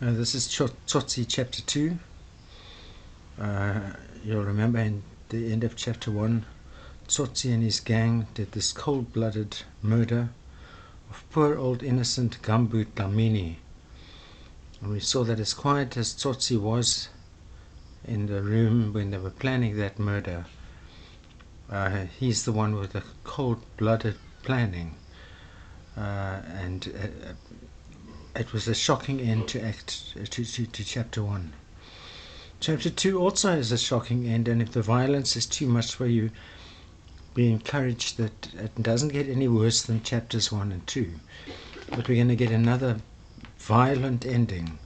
This is Tsotsi chapter 2. You'll remember in the end of chapter 1, Tsotsi and his gang did this cold-blooded murder of poor old innocent Gumboot Dlamini. And we saw that as quiet as Tsotsi was in the room when they were planning that murder, he's the one with the cold-blooded planning. It was a shocking end to chapter 1. Chapter 2 also has a shocking end, and if the violence is too much for you, be encouraged that it doesn't get any worse than chapters 1 and 2. But we're going to get another violent ending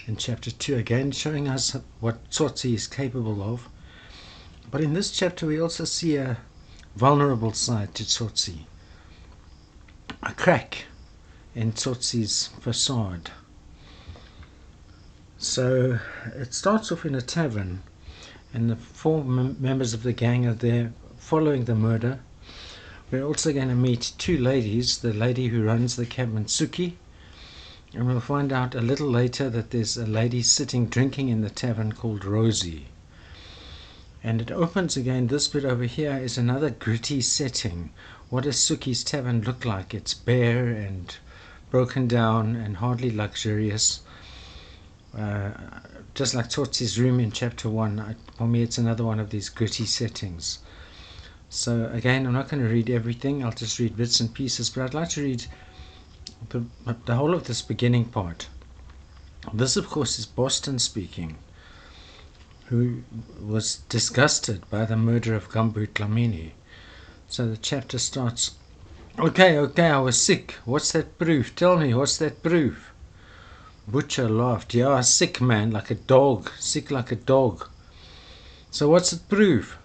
in chapter 2, again showing us what Tsotsi is capable of. But in this chapter we also see a vulnerable side to Tsotsi, a crack in Tsotsi's facade. So it starts off in a tavern, and the four members of the gang are there following the murder. We're also going to meet two ladies, the lady who runs the cabin, Suki, and we'll find out a little later that there's a lady sitting drinking in the tavern called Rosie. And it opens again, this bit over here is another gritty setting. What does Suki's tavern look like? It's bare and broken down and hardly luxurious. Just like Tsotsi's room in chapter 1, for me it's another one of these gritty settings. So again, I'm not going to read everything, I'll just read bits and pieces, but I'd like to read the whole of this beginning part. This of course is Boston speaking, who was disgusted by the murder of Gumboot Dlamini. So the chapter starts, Okay, I was sick. What's that proof? Tell me, what's that proof? Butcher laughed. Yeah, sick man, like a dog. Sick like a dog. So what's it proof?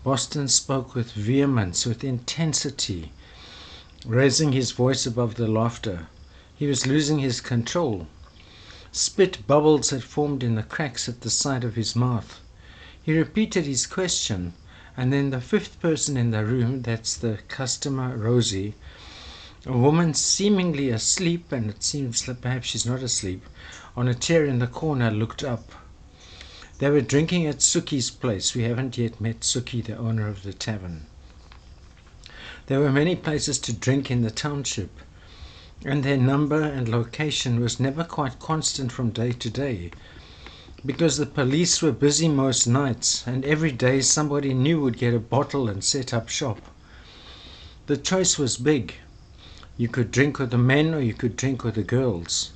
Boston spoke with vehemence, with intensity, raising his voice above the laughter. He was losing his control. Spit bubbles had formed in the cracks at the side of his mouth. He repeated his question, and then the fifth person in the room, that's the customer Rosie, a woman seemingly asleep, and it seems that perhaps she's not asleep, on a chair in the corner, looked up. They were drinking at Suki's place. We haven't yet met Suki, the owner of the tavern. There were many places to drink in the township, and their number and location was never quite constant from day to day, because the police were busy most nights, and every day somebody new would get a bottle and set up shop. The choice was big. You could drink with the men, or you could drink with the girls.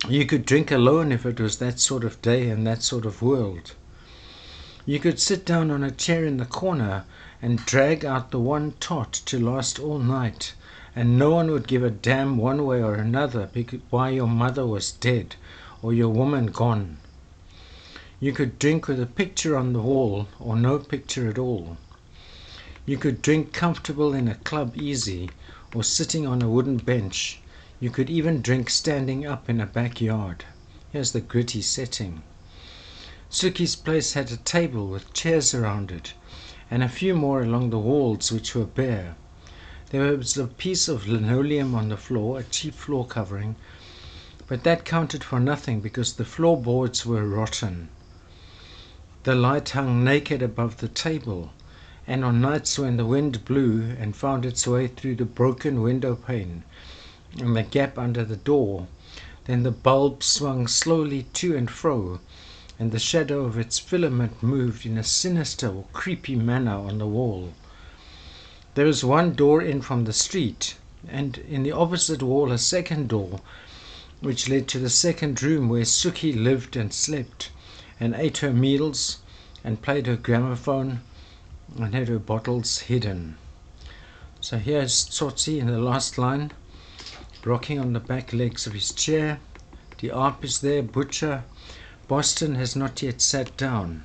You could drink alone if it was that sort of day and that sort of world. You could sit down on a chair in the corner and drag out the one tot to last all night, and no one would give a damn one way or another why your mother was dead or your woman gone. You could drink with a picture on the wall or no picture at all. You could drink comfortable in a club easy or sitting on a wooden bench. You could even drink standing up in a backyard. Here's the gritty setting. Suki's place had a table with chairs around it, and a few more along the walls which were bare. There was a piece of linoleum on the floor, a cheap floor covering, but that counted for nothing because the floorboards were rotten. The light hung naked above the table, and on nights when the wind blew and found its way through the broken window pane and the gap under the door, then the bulb swung slowly to and fro, and the shadow of its filament moved in a sinister or creepy manner on the wall. There was one door in from the street, and in the opposite wall a second door, which led to the second room where Suki lived and slept, and ate her meals, and played her gramophone, and had her bottles hidden. So here's Tsotsi in the last line, rocking on the back legs of his chair. The Arp is there, Butcher. Boston has not yet sat down.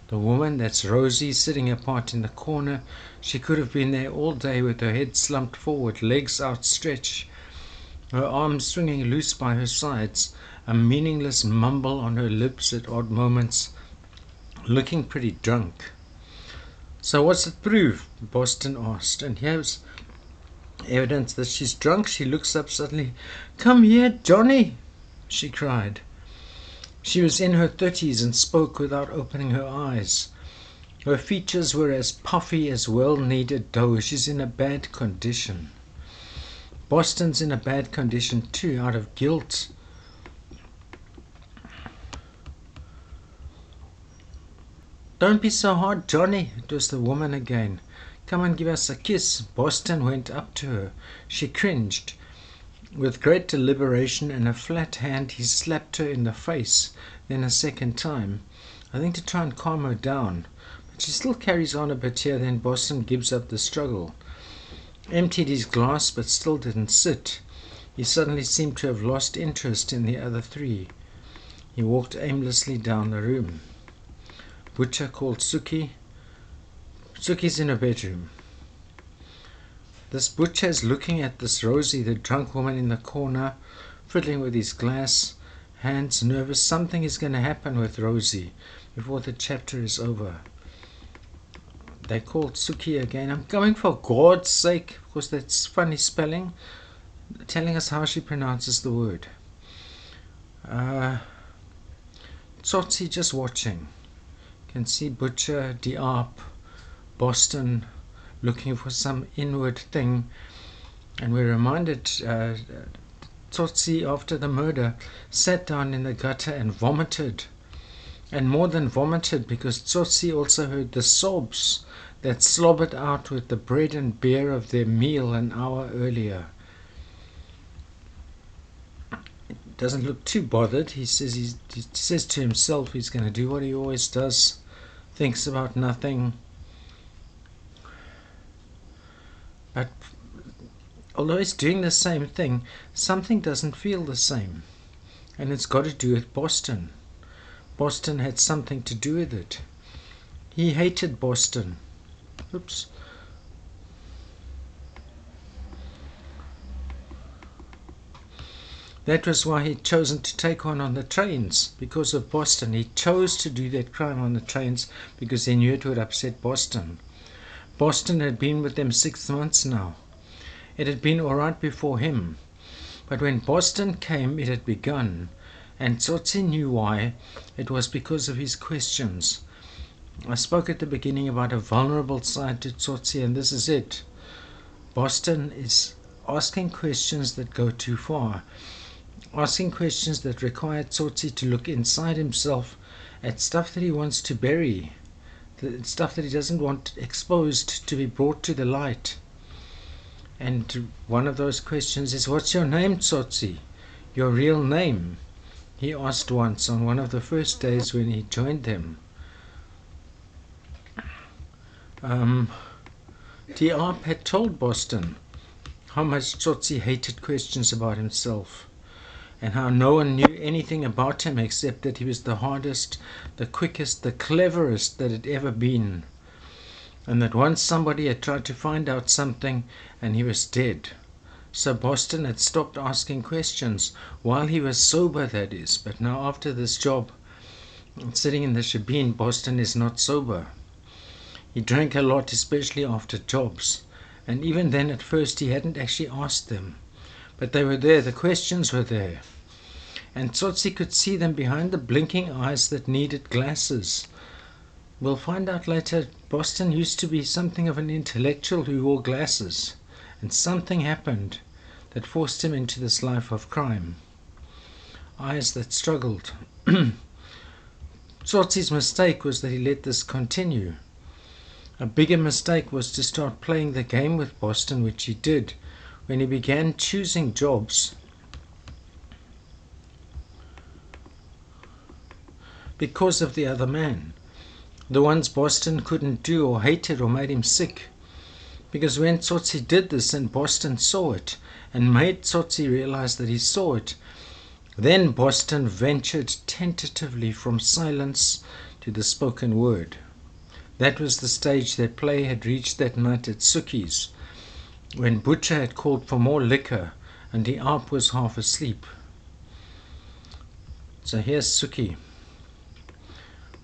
The woman, that's Rosie, sitting apart in the corner. She could have been there all day with her head slumped forward, legs outstretched, her arms swinging loose by her sides, a meaningless mumble on her lips at odd moments, looking pretty drunk. So what's it prove? Boston asked, and here's evidence that she's drunk. She looks up suddenly. Come here, Johnny. she cried. She was in her 30s and spoke without opening her eyes. Her features were as puffy as well-kneaded dough. She's in a bad condition. Boston's in a bad condition too, out of guilt. Don't be so hard, Johnny. It was the woman again. Come and give us a kiss. Boston went up to her. She cringed. With great deliberation and a flat hand he slapped her in the face, then a second time, I think to try and calm her down. But she still carries on a bit here. Then Boston gives up the struggle. Emptied his glass but still didn't sit. He suddenly seemed to have lost interest in the other three. He walked aimlessly down the room. Butcher called Suki. Suki's in her bedroom. This butcher is looking at this Rosie, the drunk woman in the corner, fiddling with his glass, hands nervous. Something is going to happen with Rosie before the chapter is over. They called Suki again. I'm going, for God's sake, because that's funny spelling, telling us how she pronounces the word. Tsotsi just watching. You can see Butcher, Diop, Boston looking for some inward thing, and we're reminded Tsotsi, after the murder, sat down in the gutter and vomited, and more than vomited, because Tsotsi also heard the sobs that slobbered out with the bread and beer of their meal an hour earlier. It doesn't look too bothered. He says to himself he's going to do what he always does, thinks about nothing. But although he's doing the same thing, something doesn't feel the same. And it's got to do with Boston. Boston had something to do with it. He hated Boston. Oops. That was why he'd chosen to take on the trains, because of Boston. He chose to do that crime on the trains because he knew it would upset Boston. Boston had been with them 6 months now. It had been all right before him. But when Boston came, it had begun. And Tsotsi knew why. It was because of his questions. I spoke at the beginning about a vulnerable side to Tsotsi, and this is it. Boston is asking questions that go too far. Asking questions that require Tsotsi to look inside himself at stuff that he wants to bury. The stuff that he doesn't want exposed to be brought to the light. And one of those questions is, what's your name, Tsotsi? Your real name? He asked once on one of the first days when he joined them. Diop had told Boston how much Tsotsi hated questions about himself, and how no one knew anything about him except that he was the hardest, the quickest, the cleverest that had ever been, and that once somebody had tried to find out something and he was dead. So Boston had stopped asking questions, while he was sober, that is. But now after this job, sitting in the shebeen, Boston is not sober. He drank a lot, especially after jobs, and even then at first he hadn't actually asked them. But they were there, the questions were there. And Tsotsi could see them behind the blinking eyes that needed glasses. We'll find out later, Boston used to be something of an intellectual who wore glasses, and something happened that forced him into this life of crime. Eyes that struggled. Tsotsi's mistake was that he let this continue. A bigger mistake was to start playing the game with Boston, which he did when he began choosing jobs because of the other man. The ones Boston couldn't do or hated or made him sick. Because when Tsotsi did this and Boston saw it and made Tsotsi realize that he saw it, then Boston ventured tentatively from silence to the spoken word. That was the stage their play had reached that night at Suki's, when Butcher had called for more liquor and Diop was half asleep. So here's Suki.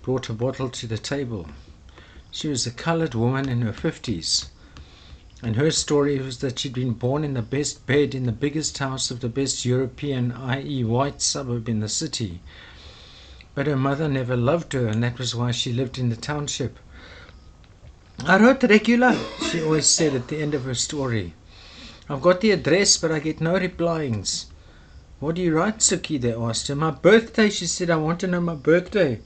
Brought a bottle to the table. She was a colored woman in her 50s. And her story was that she'd been born in the best bed in the biggest house of the best European, i.e. white suburb in the city. But her mother never loved her, and that was why she lived in the township. "I wrote regular," she always said at the end of her story. "I've got the address, but I get no replyings." "What do you write, Suki?" they asked her. "My birthday," she said. "I want to know my birthday."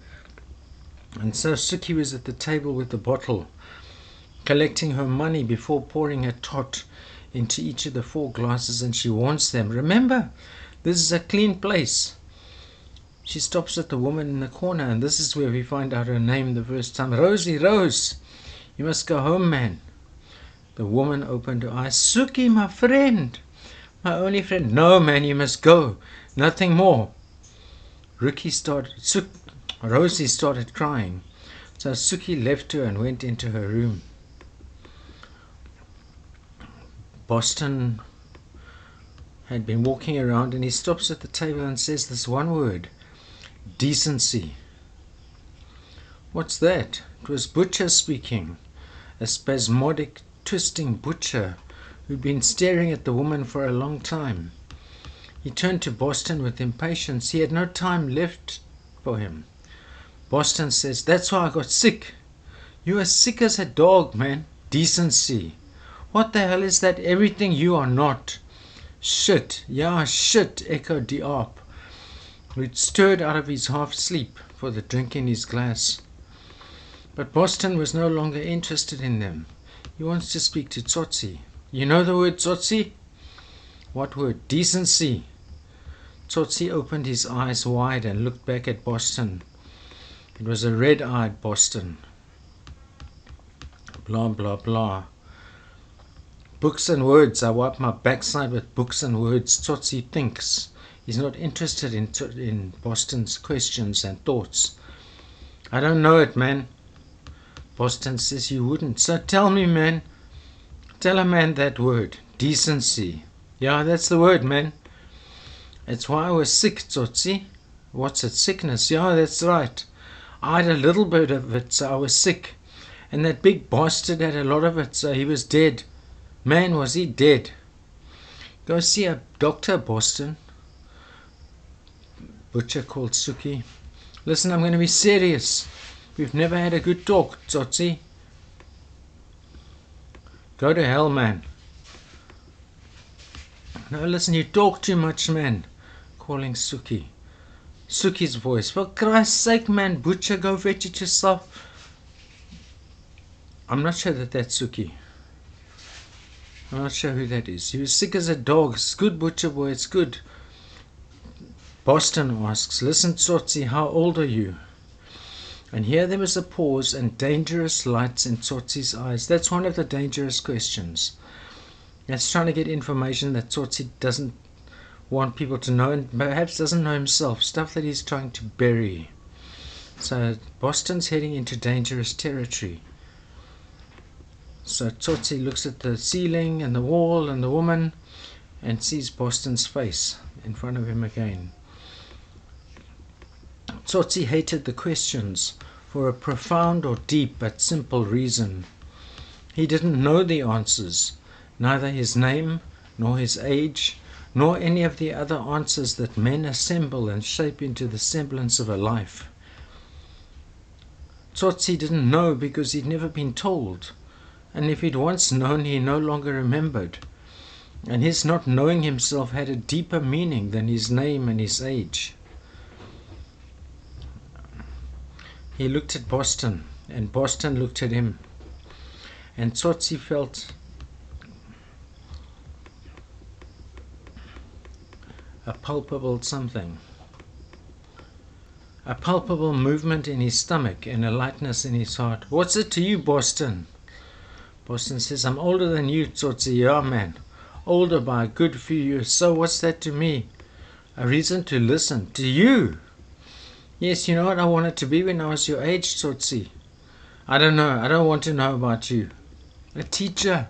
And so Suki was at the table with the bottle, collecting her money before pouring a tot into each of the 4 glasses, and she warns them, "Remember, this is a clean place." She stops at the woman in the corner, and this is where we find out her name the first time. "Rosie, Rose, you must go home, man." The woman opened her eyes. "Suki, my friend, my only friend." "No, man, you must go. Nothing more." Rosie started crying. So Suki left her and went into her room. Boston had been walking around, and he stops at the table and says this one word: decency. "What's that?" It was Butcher speaking, a spasmodic, twisting Butcher who'd been staring at the woman for a long time. He turned to Boston with impatience. He had no time left for him. Boston says, "That's why I got sick." "You are sick as a dog, man." "Decency. What the hell is that? Everything you are not." "Shit, yeah, shit," echoed Diop, who'd stirred out of his half-sleep for the drink in his glass. But Boston was no longer interested in them. He wants to speak to Tsotsi. "You know the word Tsotsi?" "What word?" "Decency." Tsotsi opened his eyes wide and looked back at Boston. It was a red-eyed Boston. Blah, blah, blah. Books and words. I wipe my backside with books and words. Tsotsi thinks. He's not interested in Boston's questions and thoughts. "I don't know it, man." Boston says, "You wouldn't. So tell me, man. Tell a man that word. Decency." "Yeah, that's the word, man." "It's why I was sick, Tsotsi." "What's it? Sickness?" "Yeah, that's right. I had a little bit of it, so I was sick. And that big bastard had a lot of it, so he was dead. Man, was he dead." "Go see a doctor, Boston." Butcher called Suki. "Listen, I'm going to be serious. We've never had a good talk, Tsotsi." "Go to hell, man." "No, listen, you talk too much, man." Calling Suki. Suki's voice. "For Christ's sake, man, Butcher, go fetch it yourself." I'm not sure that's Suki. I'm not sure who that is. He was sick as a dog. It's good, Butcher boy, it's good. Boston asks, "Listen, Tsotsi, how old are you?" And here there was a pause and dangerous lights in Tsotsi's eyes. That's one of the dangerous questions. That's trying to get information that Tsotsi doesn't want people to know, and perhaps doesn't know himself. Stuff that he's trying to bury. So Boston's heading into dangerous territory. So Tsotsi looks at the ceiling and the wall and the woman and sees Boston's face in front of him again. Tsotsi hated the questions for a profound or deep but simple reason. He didn't know the answers, neither his name, nor his age, nor any of the other answers that men assemble and shape into the semblance of a life. Tsotsi didn't know because he'd never been told, and if he'd once known, he no longer remembered, and his not knowing himself had a deeper meaning than his name and his age. He looked at Boston, and Boston looked at him, and Tsotsi felt a palpable something, a palpable movement in his stomach and a lightness in his heart. "What's it to you, Boston?" Boston says, "I'm older than you, Tsotsi." "Yeah, man, older by a good few years. So what's that to me?" "A reason to listen." "To you?" "Yes, you know what I wanted to be when I was your age, Tsotsi." "I don't know. I don't want to know about you." "A teacher."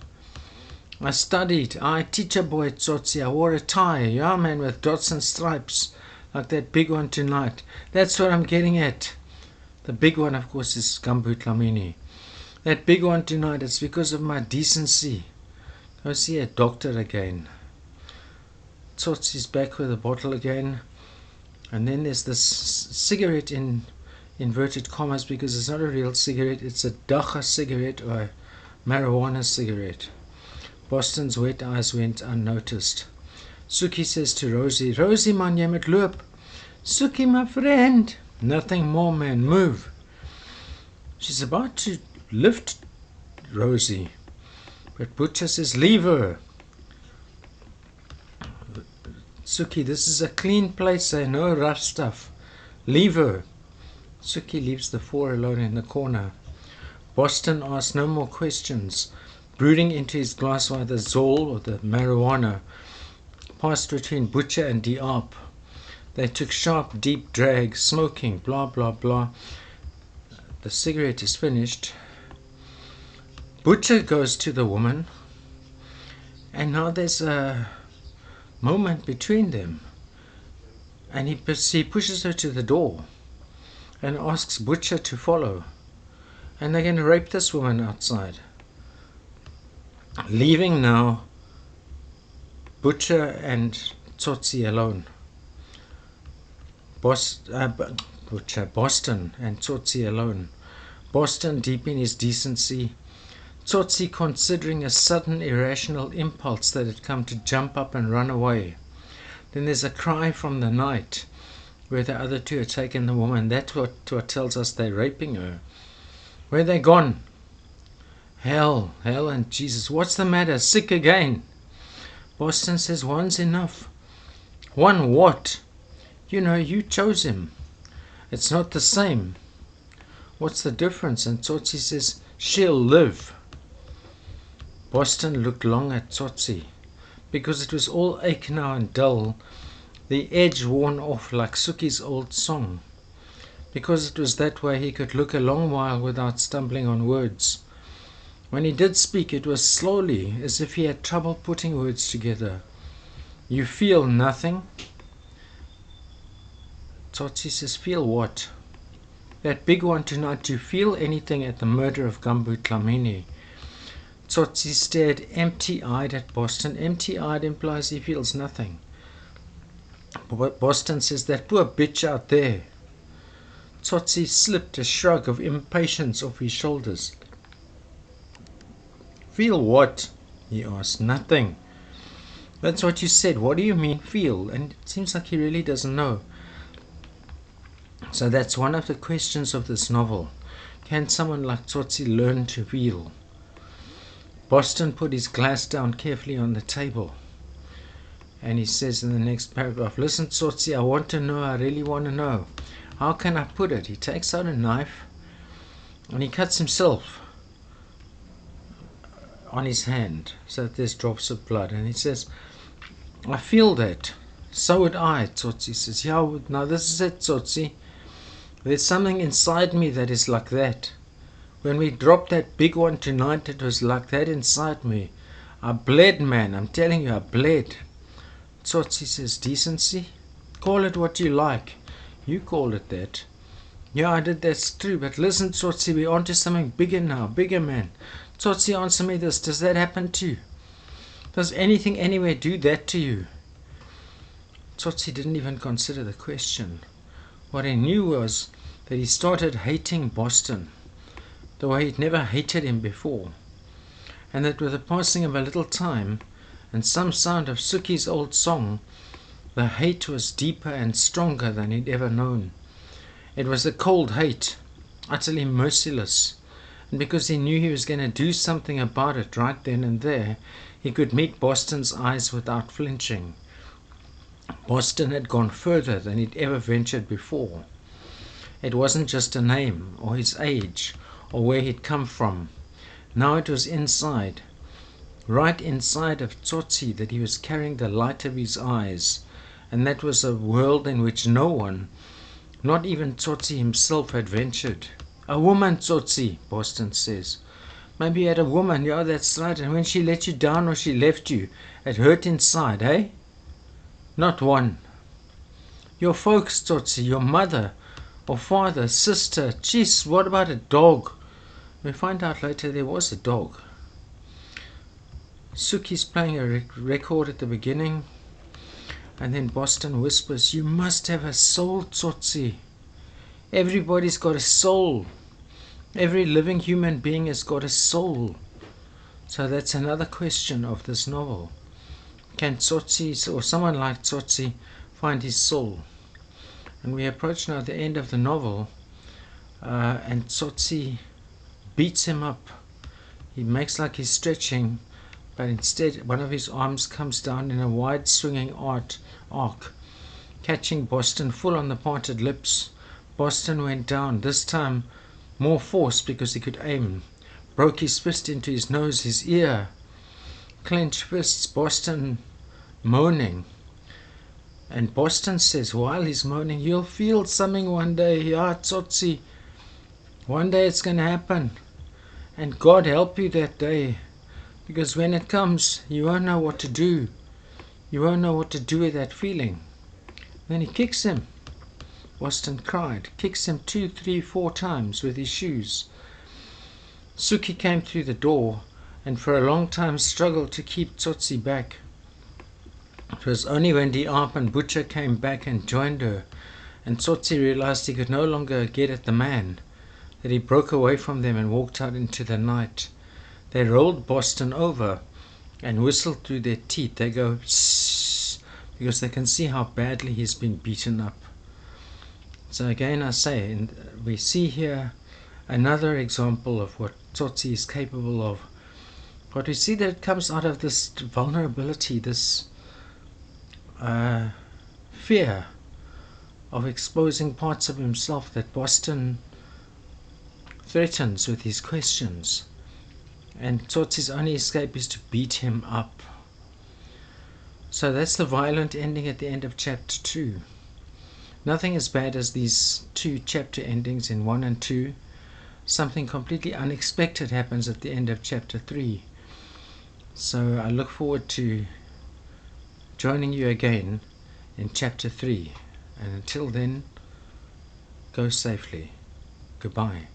"I studied. Teacher boy, Tsotsi. I wore a tie, yeah, man, with dots and stripes, like that big one tonight. That's what I'm getting at." The big one, of course, is Gumboot Dlamini. "That big one tonight, it's because of my decency." I see a doctor again. Tsotsi's back with a bottle again. And then there's this cigarette in inverted commas, because it's not a real cigarette, it's a dacha cigarette or a marijuana cigarette. Boston's wet eyes went unnoticed. Suki says to Rosie, Rosie man, jy moet loop. Suki, my friend. Nothing more, man, move. She's about to lift Rosie, but Butcher says, leave her. Suki, this is a clean place, no rough stuff. Leave her. Suki leaves the four alone in the corner. Boston asks no more questions, brooding into his glass while the Zol, or the marijuana, passed between Butcher and Diop. They took sharp, deep drags, smoking, blah, blah, blah. The cigarette is finished. Butcher goes to the woman, and now there's a moment between them. And he pushes her to the door and asks Butcher to follow. And they're going to rape this woman outside. Leaving now Butcher and Tsotsi alone. Boston and Tsotsi alone. Boston deep in his decency. Tsotsi considering a sudden irrational impulse that had come to jump up and run away. Then there's a cry from the night where the other two had taken the woman. That's what tells us they're raping her. Where they gone? Hell and Jesus. What's the matter? Sick again? Boston says, one's enough. One what? You know, you chose him. It's not the same. What's the difference? And Tsotsi says, she'll live. Boston looked long at Tsotsi, because it was all ache now and dull, the edge worn off like Suki's old song. Because it was that way he could look a long while without stumbling on words. When he did speak, it was slowly, as if he had trouble putting words together. You feel nothing? Tsotsi says, feel what? That big one tonight, do you feel anything at the murder of Gumboot Dlamini? Tsotsi stared empty-eyed at Boston. Empty-eyed implies he feels nothing. Boston says, that poor bitch out there. Tsotsi slipped a shrug of impatience off his shoulders. Feel what? He asked. Nothing. That's what you said. What do you mean, feel? And it seems like he really doesn't know. So that's one of the questions of this novel. Can someone like Tsotsi learn to feel? Boston put his glass down carefully on the table. And he says in the next paragraph, listen, Tsotsi, I want to know, I really want to know. How can I put it? He takes out a knife and he cuts himself on his hand so that there's drops of blood. And he says, I feel that. So would I, Tsotsi says. Yeah, now this is it, Tsotsi. There's something inside me that is like that. When we dropped that big one tonight, it was like that inside me. I bled, man. I'm telling you, I bled. Tsotsi says, decency? Call it what you like. You call it that. Yeah, I did, that's true. But listen, Tsotsi, we're on to something bigger now. Bigger, man. Tsotsi, answer me this. Does that happen to you? Does anything anywhere do that to you? Tsotsi didn't even consider the question. What he knew was that he started hating Boston the way he'd never hated him before, and that with the passing of a little time and some sound of Suki's old song, the hate was deeper and stronger than he'd ever known. It was a cold hate, utterly merciless, and because he knew he was going to do something about it right then and there, he could meet Boston's eyes without flinching. Boston had gone further than he'd ever ventured before. It wasn't just a name, or his age, or where he'd come from. Now it was inside, right inside of Tsotsi, that he was carrying the light of his eyes, and that was a world in which no one, not even Tsotsi himself, had ventured. A woman, Tsotsi, Boston says. Maybe you had a woman, yeah, that's right, and when she let you down or she left you, it hurt inside, eh? Not one. Your folks, Tsotsi, your mother, or father, sister, jeez, what about a dog? We find out later there was a dog. Suki's playing a record at the beginning, and then Boston whispers, "You must have a soul, Tsotsi. Everybody's got a soul. Every living human being has got a soul." So that's another question of this novel. Can Tsotsi, or someone like Tsotsi, find his soul? And we approach now the end of the novel, and Tsotsi beats him up. He makes like he's stretching, but instead one of his arms comes down in a wide swinging arc, catching Boston full on the parted lips. Boston went down, this time more force because he could aim. Broke his fist into his nose, his ear. Clenched fists, Boston moaning. And Boston says, while he's moaning, "You'll feel something one day, yeah, Tsotsi. One day it's going to happen. And God help you that day. Because when it comes, you won't know what to do. You won't know what to do with that feeling." Then he kicks him. Boston cried. Kicks him 2, 3, 4 times with his shoes. Suki came through the door and for a long time struggled to keep Tsotsi back. It was only when Diap and Butcher came back and joined her, and Tsotsi realized he could no longer get at the man, that he broke away from them and walked out into the night. They rolled Boston over and whistled through their teeth. They go "Shh," because they can see how badly he's been beaten up. So again I say, we see here another example of what Tsotsi is capable of. But we see that it comes out of this vulnerability, this fear of exposing parts of himself that Boston threatens with his questions. And Tsotsi's only escape is to beat him up. So that's the violent ending at the end of chapter 2. Nothing as bad as these 2 chapter endings in 1 and 2. Something completely unexpected happens at the end of chapter 3. So I look forward to joining you again in chapter 3. And until then, go safely. Goodbye.